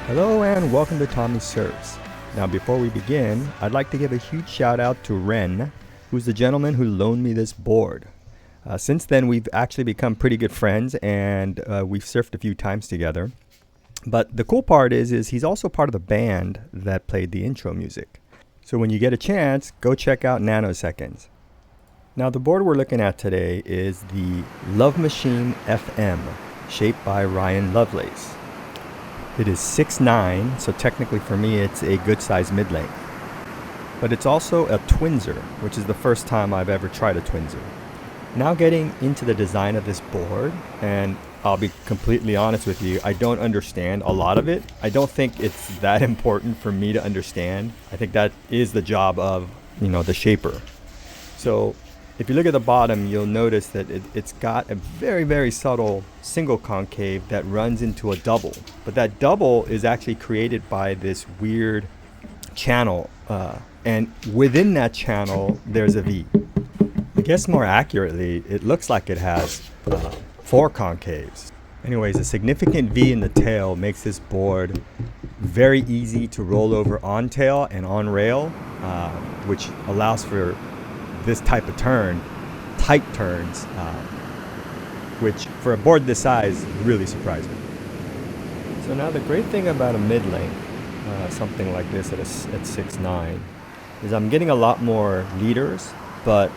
Hello and welcome to Tommy Surfs. Now before we begin, I'd like to give a huge shout out to Ren, who's the gentleman who loaned me this board. Since then we've actually become pretty good friends and we've surfed a few times together. But the cool part is he's also part of the band that played the intro music. So when you get a chance, go check out Nanoseconds. Now the board we're looking at today is the LoveMachine FM, shaped by Ryan Lovelace. It is 6'9", so technically for me it's a good size mid-length. But it's also a Twinzer, which is the first time I've ever tried a Twinzer. Now getting into the design of this board, and I'll be completely honest with you, I don't understand a lot of it. I don't think it's that important for me to understand. I think that is the job of, the shaper. So if you look at the bottom, you'll notice that it's got a very, very subtle single concave that runs into a double. But that double is actually created by this weird channel. And within that channel, there's a V. I guess more accurately, it looks like it has 4 concaves. Anyways, a significant V in the tail makes this board very easy to roll over on tail and on rail, which allows for this type of turn, tight turns, which for a board this size really surprised me. So now the great thing about a mid-length, something like this at 6'9", is I'm getting a lot more leaders, but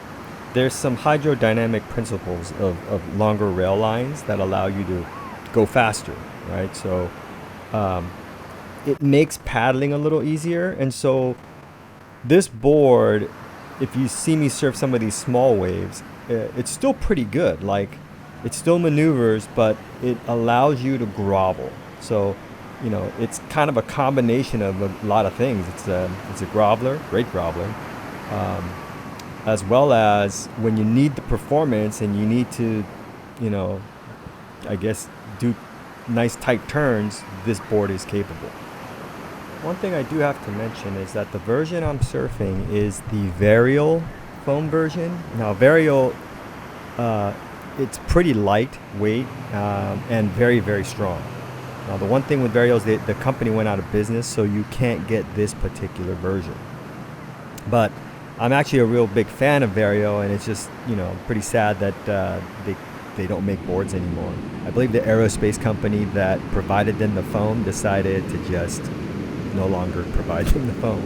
there's some hydrodynamic principles of longer rail lines that allow you to go faster, right? So it makes paddling a little easier, and so this board, if you see me surf some of these small waves, it's still pretty good. Like, it still maneuvers, but it allows you to grovel. So, it's kind of a combination of a lot of things. It's a groveler, great groveler, as well as when you need the performance and you need to, I guess, do nice tight turns, this board is capable. One thing I do have to mention is that the version I'm surfing is the Varial foam version. Now Varial, it's pretty lightweight and very, very strong. Now the one thing with Varial is the company went out of business, so you can't get this particular version. But I'm actually a real big fan of Varial, and it's just, pretty sad that they don't make boards anymore. I believe the aerospace company that provided them the foam decided to just no longer provide them the foam.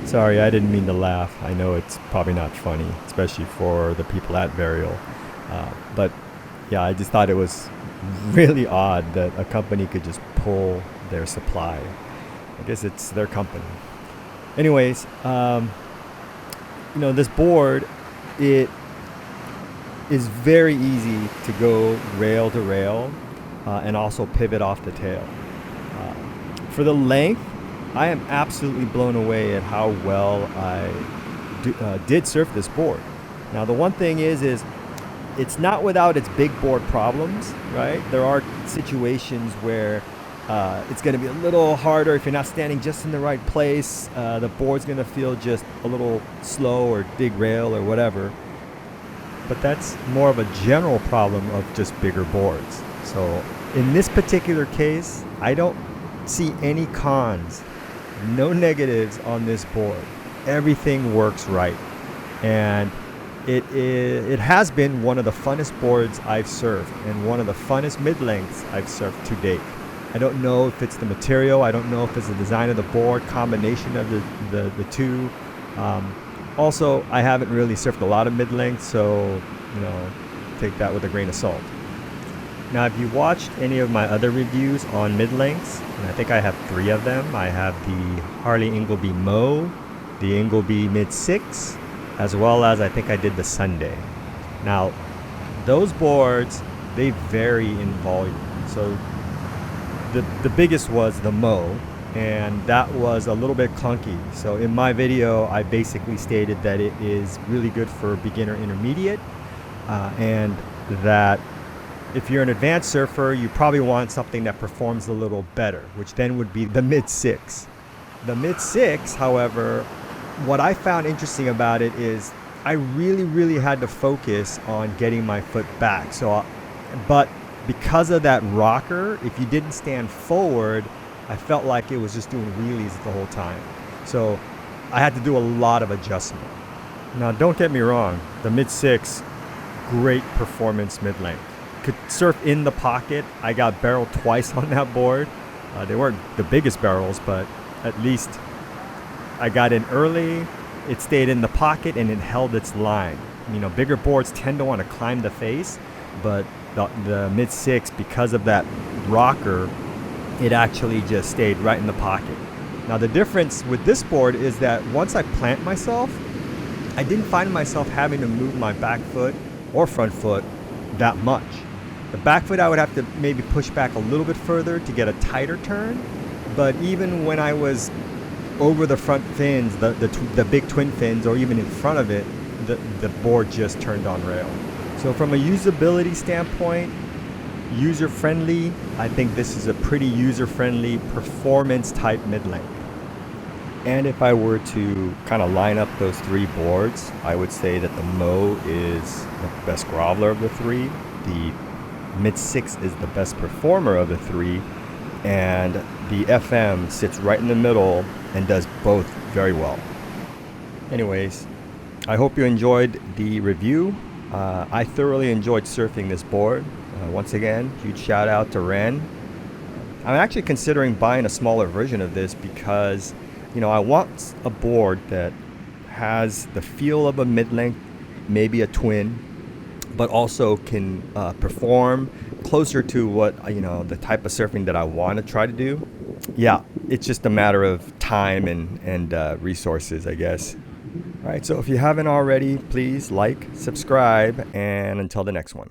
Sorry, I didn't mean to laugh. I know it's probably not funny, especially for the people at Varial. But yeah, I just thought it was really odd that a company could just pull their supply. I guess it's their company. Anyways, this board, it is very easy to go rail to rail and also pivot off the tail. For the length, I am absolutely blown away at how well I did surf this board. Now the one thing is it's not without its big board problems, right? There are situations where it's going to be a little harder if you're not standing just in the right place. The board's going to feel just a little slow or dig rail or whatever. But that's more of a general problem of just bigger boards. So in this particular case, I don't see any cons, no negatives on this board. Everything works right, and it has been one of the funnest boards I've surfed and one of the funnest mid-lengths I've surfed to date. I don't know if it's the material, I don't know if it's the design of the board, combination of the two. Also, I haven't really surfed a lot of mid-lengths, so take that with a grain of salt. Now, if you watched any of my other reviews on mid-lengths, and I think I have 3 of them. I have the Harley Ingleby Mo, the Ingleby Mid-6, as well as I think I did the Sunday. Now, those boards, they vary in volume. So the biggest was the Mo, and that was a little bit clunky. So in my video, I basically stated that it is really good for beginner intermediate, and that if you're an advanced surfer, you probably want something that performs a little better, which then would be the Mid-6. The Mid-6, however, what I found interesting about it is I really, really had to focus on getting my foot back. But because of that rocker, if you didn't stand forward, I felt like it was just doing wheelies the whole time. So I had to do a lot of adjustment. Now, don't get me wrong, the mid-6, great performance mid-length. Could surf in the pocket. I got barreled twice on that board. They weren't the biggest barrels, but at least I got in early. It stayed in the pocket and it held its line. You know, bigger boards tend to want to climb the face, but the mid-6, because of that rocker, it actually just stayed right in the pocket. Now, the difference with this board is that once I plant myself, I didn't find myself having to move my back foot or front foot that much. The back foot I would have to maybe push back a little bit further to get a tighter turn, but even when I was over the front fins, the big twin fins, or even in front of it, the board just turned on rail. So from a usability standpoint, user-friendly, I think this is a pretty user-friendly performance type mid-length. And if I were to kind of line up those three boards, I would say that the Mo is the best groveler of the three, the mid-6 is the best performer of the three, and the FM sits right in the middle and does both very well. Anyways, I hope you enjoyed the review. I thoroughly enjoyed surfing this board. Once again, huge shout out to Ren. I'm actually considering buying a smaller version of this because, you know, I want a board that has the feel of a mid-length, maybe a twin, but also can perform closer to what, you know, the type of surfing that I want to try to do. Yeah, it's just a matter of time and resources, I guess. All right, so if you haven't already, please like, subscribe, and until the next one.